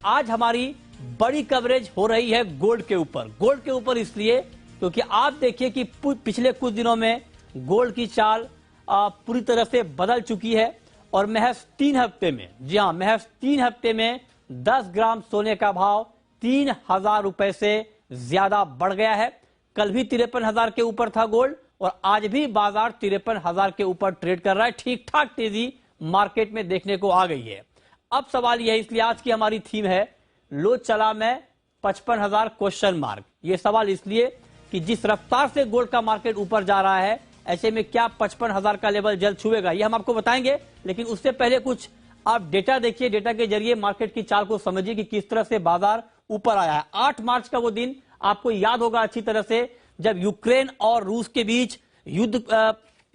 आज हमारी बड़ी कवरेज हो रही है गोल्ड के ऊपर। गोल्ड के ऊपर इसलिए क्योंकि आप देखिए कि पिछले कुछ दिनों में गोल्ड की चाल पूरी तरह से बदल चुकी है और महज 3 हफ्ते में, जी हां, महज 3 हफ्ते में 10 ग्राम सोने का भाव 3,000 रुपए से ज्यादा बढ़ गया है। कल भी 53,000 के ऊपर था गोल्ड और आज भी बाजार 53,000 के ऊपर ट्रेड कर रहा है। ठीक ठाक तेजी मार्केट में देखने को आ गई है। अब सवाल यह है, इसलिए आज की हमारी थीम है लो चला मैं 55,000 क्वेश्चन मार्क। ये सवाल इसलिए कि जिस रफ्तार से गोल्ड का मार्केट ऊपर जा रहा है, ऐसे में क्या 55,000 का लेवल जल्द छुएगा, ये हम आपको बताएंगे। लेकिन उससे पहले कुछ आप डेटा देखिए, डेटा के जरिए मार्केट की चाल को समझिए कि किस तरह से बाजार ऊपर आया है। 8 मार्च का वो दिन आपको याद होगा अच्छी तरह से, जब यूक्रेन और रूस के बीच युद्ध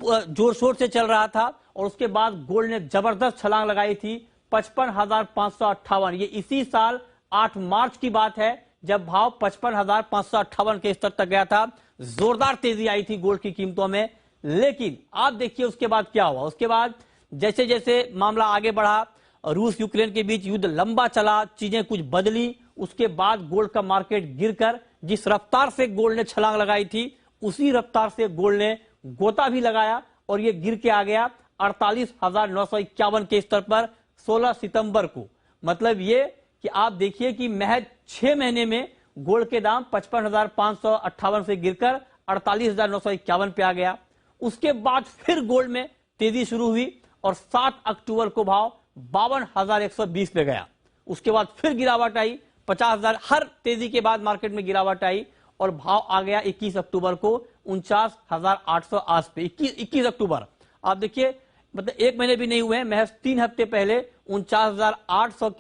जोर शोर से चल रहा था और उसके बाद गोल्ड ने जबरदस्त छलांग लगाई थी 55,558। ये इसी साल 8 मार्च की बात है जब भाव 55,558 के स्तर तक गया था। जोरदार तेजी आई थी गोल्ड की कीमतों में। लेकिन आप देखिए उसके बाद क्या हुआ। उसके बाद जैसे जैसे मामला आगे बढ़ा, रूस यूक्रेन के बीच युद्ध लंबा चला, चीजें कुछ बदली। उसके बाद गोल्ड का मार्केट गिरकर जिस रफ्तार से गोल्ड ने छलांग लगाई थी उसी रफ्तार से गोल्ड ने गोता भी लगाया और यह गिर के आ गया 48,951 के स्तर पर 16 सितंबर को। मतलब ये कि आप देखिए कि महज 6 महीने में गोल्ड के दाम 55,558 से गिरकर 48,951 पे आ गया। उसके बाद फिर गोल्ड में तेजी शुरू हुई और 7 अक्टूबर को भाव 52,120 पे गया। उसके बाद फिर गिरावट आई 50,000। हर तेजी के बाद मार्केट में गिरावट आई और भाव आ गया 21 अक्टूबर को 49,880 पे। 21 अक्टूबर आप देखिए, मतलब 1 महीने भी नहीं हुए हैं, महज 3 हफ्ते पहले 49,800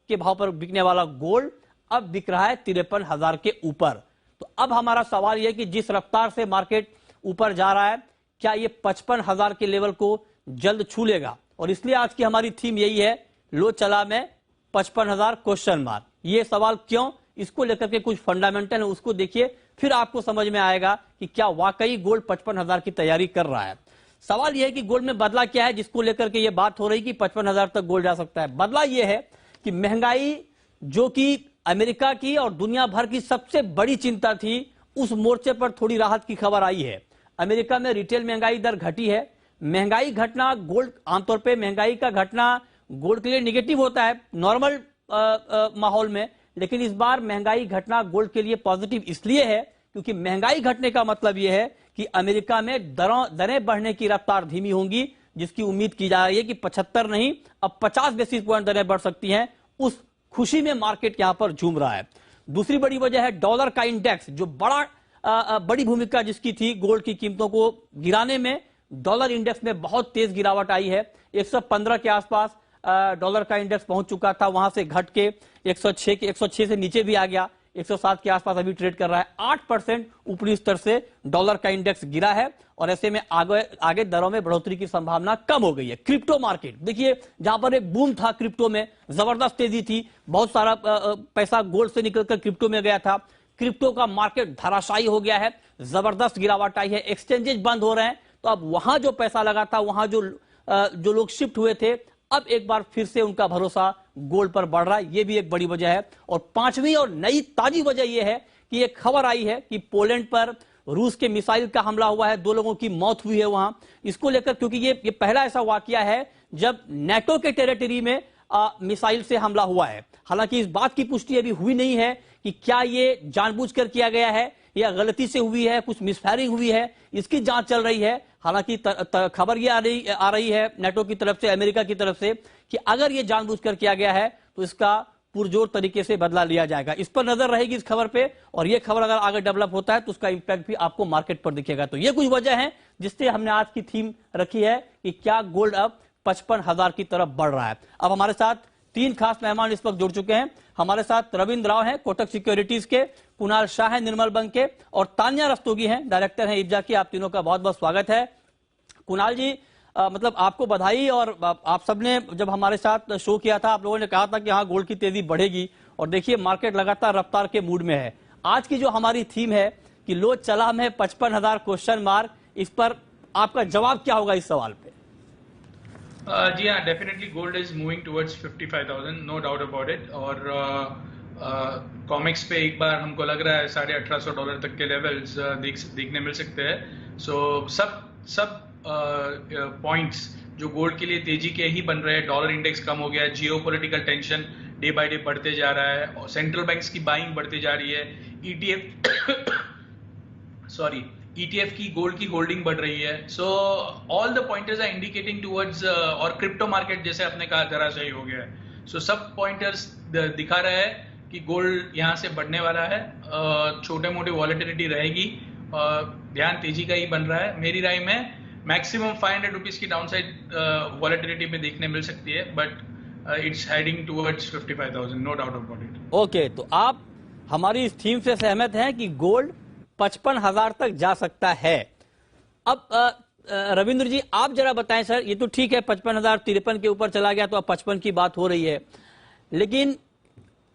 के भाव पर बिकने वाला गोल्ड अब बिक रहा है 53,000 के ऊपर। तो अब हमारा सवाल यह कि जिस रफ्तार से मार्केट ऊपर जा रहा है, क्या ये 55,000 के लेवल को जल्द छू लेगा? और इसलिए आज की हमारी थीम यही है, लो चला मैं 55,000 क्वेश्चन मार्क। ये सवाल क्यों, इसको लेकर के कुछ फंडामेंटल है, उसको देखिए, फिर आपको समझ में आएगा कि क्या वाकई गोल्ड 55,000 की तैयारी कर रहा है। सवाल यह है कि गोल्ड में बदला क्या है जिसको लेकर के यह बात हो रही कि 55,000 तक गोल्ड जा सकता है। बदला यह है कि महंगाई, जो कि अमेरिका की और दुनिया भर की सबसे बड़ी चिंता थी, उस मोर्चे पर थोड़ी राहत की खबर आई है। अमेरिका में रिटेल महंगाई दर घटी है। महंगाई घटना, गोल्ड आमतौर पर महंगाई का घटना गोल्ड के लिए निगेटिव होता है नॉर्मल माहौल में, लेकिन इस बार महंगाई घटना गोल्ड के लिए पॉजिटिव इसलिए है क्योंकि महंगाई घटने का मतलब यह है कि अमेरिका में दरें बढ़ने की रफ्तार धीमी होंगी, जिसकी उम्मीद की जा रही है कि 75 नहीं, अब 50 बेसिस पॉइंट दरें बढ़ सकती हैं। उस खुशी में मार्केट यहां पर झूम रहा है। दूसरी बड़ी वजह है डॉलर का इंडेक्स, जो बड़ी भूमिका जिसकी थी गोल्ड की कीमतों को गिराने में। डॉलर इंडेक्स में बहुत तेज गिरावट आई है। 115 के आसपास डॉलर का इंडेक्स पहुंच चुका था, वहां से घट के 106 से नीचे भी आ गया, 107 के आसपास अभी ट्रेड कर रहा है। 8% ऊपरी स्तर से डॉलर का इंडेक्स गिरा है और ऐसे में आगे दरों में बढ़ोतरी की संभावना कम हो गई है। क्रिप्टो मार्केट देखिए, जहां पर एक बूम था क्रिप्टो में, जबरदस्त तेजी थी, बहुत सारा पैसा गोल्ड से निकलकर क्रिप्टो में गया था। क्रिप्टो का मार्केट धराशायी हो गया है, जबरदस्त गिरावट आई है, एक्सचेंजेस बंद हो रहे हैं। तो अब वहां जो पैसा लगा था, वहां जो लोग शिफ्ट हुए थे, अब एक बार फिर से उनका भरोसा गोल्ड पर बढ़ रहा है। यह भी एक बड़ी वजह है। और पांचवी और नई ताजी वजह यह है कि एक खबर आई है कि पोलैंड पर रूस के मिसाइल का हमला हुआ है, 2 लोगों की मौत हुई है वहां। इसको लेकर, क्योंकि ये पहला ऐसा वाकया है जब नेटो के टेरिटरी में मिसाइल से हमला हुआ है। हालांकि इस बात की पुष्टि अभी हुई नहीं है कि क्या ये जानबूझकर किया गया है या गलती से हुई है, कुछ मिसफायरिंग हुई है, इसकी जांच चल रही है। हालांकि खबर ये आ रही है नेटो की तरफ से, अमेरिका की तरफ से, कि अगर ये जानबूझकर किया गया है तो इसका पुरजोर तरीके से बदला लिया जाएगा। इस पर नजर रहेगी इस खबर पे, और ये खबर अगर आगे डेवलप होता है तो उसका इंपैक्ट भी आपको मार्केट पर दिखेगा। तो ये कुछ वजह है जिससे हमने आज की थीम रखी है कि क्या गोल्ड अब 55,000 की तरफ बढ़ रहा है। अब हमारे साथ 3 खास मेहमान इस वक्त जुड़ चुके हैं। हमारे साथ रविंद्र राव हैं कोटक सिक्योरिटीज के, कुणाल शाह है निर्मल बैंक के, और तान्या रस्तोगी हैं, डायरेक्टर हैं इब्जा की। आप तीनों का बहुत बहुत स्वागत है। कुणाल जी, मतलब आपको बधाई। और आप सबने जब हमारे साथ शो किया था, आप लोगों ने कहा था कि हाँ गोल्ड की तेजी बढ़ेगी, और देखिए मार्केट लगातार रफ्तार के मूड में है। आज की जो हमारी थीम है कि लो चला में 55,000 क्वेश्चन मार्क, इस पर आपका जवाब क्या होगा इस सवाल पे? जी हाँ, definitely gold is moving towards 55,000, no doubt about it. और कॉमिक्स पे एक बार हमको लग रहा है $1,800 तक के लेवल्स देखने मिल सकते हैं। सो सब सब पॉइंट्स जो गोल्ड के लिए तेजी के ही बन रहे हैं। डॉलर इंडेक्स कम हो गया है, geo political tension day by day बढ़ते जा रहा है, और सेंट्रल बैंक्स की बाइंग बढ़ती जा रही है। ईटीएफ ईटीएफ की गोल्ड की होल्डिंग बढ़ रही है। So all the pointers are indicating towards, और क्रिप्टो मार्केट जैसे आपने कहा धराशायी हो गया है। सो सब पॉइंटर्स दिखा रहे हैं कि गोल्ड यहाँ से बढ़ने वाला है। छोटे मोटे वॉलेटिलिटी रहेगी, ध्यान तेजी का ही बन रहा है। मेरी राय में मैक्सिमम 500 रुपीज की डाउनसाइड वॉलेटिलिटी में देखने मिल सकती है, but it's heading towards 55,000, no doubt about it. Okay, तो आप हमारी इस थीम से सहमत हैं कि गोल्ड 55,000 तक जा सकता है। अब रविंद्र जी आप जरा बताएं सर, ये तो ठीक है 55,053 के ऊपर चला गया तो अब 55 की बात हो रही है, लेकिन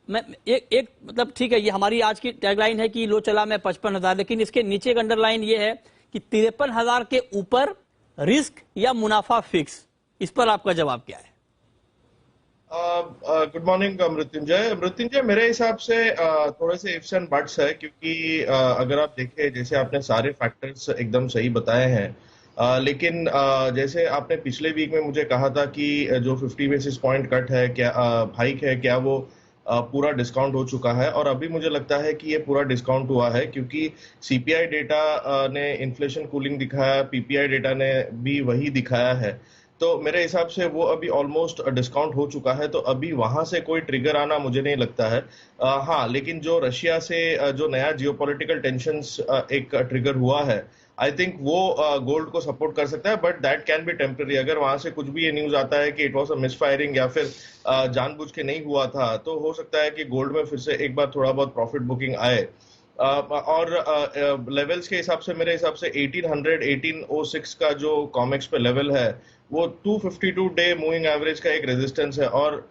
मैं एक मतलब ठीक है, ये हमारी आज की टैगलाइन है कि लो चला मैं 55,000, लेकिन इसके नीचे एक अंडरलाइन ये है कि 53,000 के ऊपर रिस्क या मुनाफा फिक्स, इस पर आपका जवाब क्या है? गुड मॉर्निंग मृत्युंजय, मेरे हिसाब से थोड़े से इफ्स एंड बट्स है, क्योंकि अगर आप देखें, जैसे आपने सारे फैक्टर्स एकदम सही बताए हैं, लेकिन जैसे आपने पिछले वीक में मुझे कहा था कि जो 50 बेसिस पॉइंट कट है, क्या हाइक है, क्या वो पूरा डिस्काउंट हो चुका है? और अभी मुझे लगता है कि ये पूरा डिस्काउंट हुआ है, क्योंकि सीपीआई डेटा ने इन्फ्लेशन कूलिंग दिखाया, पीपीआई डेटा ने भी वही दिखाया है। तो मेरे हिसाब से वो अभी ऑलमोस्ट डिस्काउंट हो चुका है, तो अभी वहां से कोई ट्रिगर आना मुझे नहीं लगता है। हाँ, लेकिन जो रशिया से जो नया जियोपॉलिटिकल टेंशंस एक ट्रिगर हुआ है, आई थिंक वो गोल्ड को सपोर्ट कर सकता है, but that can be temporary. अगर वहां से कुछ भी ये न्यूज आता है कि इट वाज अ मिसफायरिंग या फिर जानबूझ के नहीं हुआ था, तो हो सकता है कि गोल्ड में फिर से एक बार थोड़ा बहुत प्रॉफिट बुकिंग आए। और लेवल्स के हिसाब से मेरे हिसाब से 1800 1806 का जो कॉमिक्स पे लेवल है, वो 252 डे मूविंग एवरेज का एक रेजिस्टेंस है। और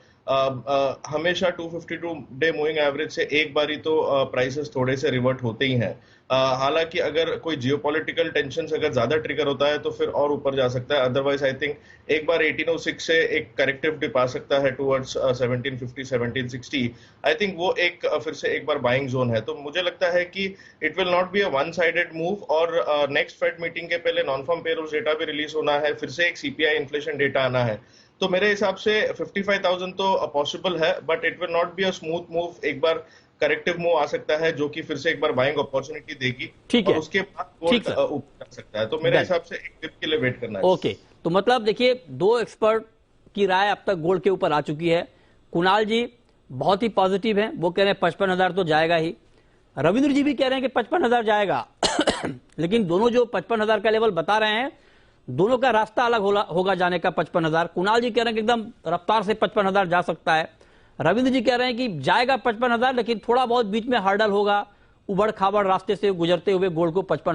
हमेशा 252 डे मूविंग एवरेज से एक बारी तो प्राइसेस थोड़े से रिवर्ट होते ही हैं। हालांकि अगर कोई जियोपॉलिटिकल टेंशन अगर ज्यादा ट्रिगर होता है तो फिर और ऊपर जा सकता है। अदरवाइज आई थिंक एक बार 1806 से एक करेक्टिव डिप आ सकता है टुवर्ड्स 1750 1760। आई थिंक वो एक फिर से एक बार बाइंग जोन है। तो मुझे लगता है कि it will not be a one sided move. और नेक्स्ट फेड मीटिंग के पहले नॉन फार्म पेरोल्स डेटा भी रिलीज होना है, फिर से एक सीपीआई इन्फ्लेशन डेटा आना है। तो मेरे हिसाब से 55,000 तो पॉसिबल है, but it will not be a smooth move. एक बार करेक्टिव मूव आ सकता है जो कि फिर से एक बार बाइंग अपॉर्चुनिटी देगी, ठीक और है, उसके बाद गोल्ड ऊपर जा सकता है। तो मेरे हिसाब से एक डिप के लिए वेट करना है। ओके, तो मतलब देखिए दो एक्सपर्ट की राय अब तक गोल्ड के ऊपर आ चुकी है। कुणाल जी बहुत ही पॉजिटिव हैं, वो कह रहे हैं 55,000 तो जाएगा ही। रविंद्र जी भी कह रहे हैं कि 55,000 जाएगा लेकिन दोनों जो 55,000 का लेवल बता रहे हैं, दोनों का रास्ता अलग होगा जाने का। 55,000 कुणाल जी कह रहे हैं कि एकदम रफ्तार से 55,000 जा सकता है। रविंद्र जी कह रहे हैं कि जाएगा 55,000, लेकिन थोड़ा बहुत बीच में हर्डल होगा, उबड़ खाबड़ रास्ते से गुजरते हुए गोल्ड को 55,000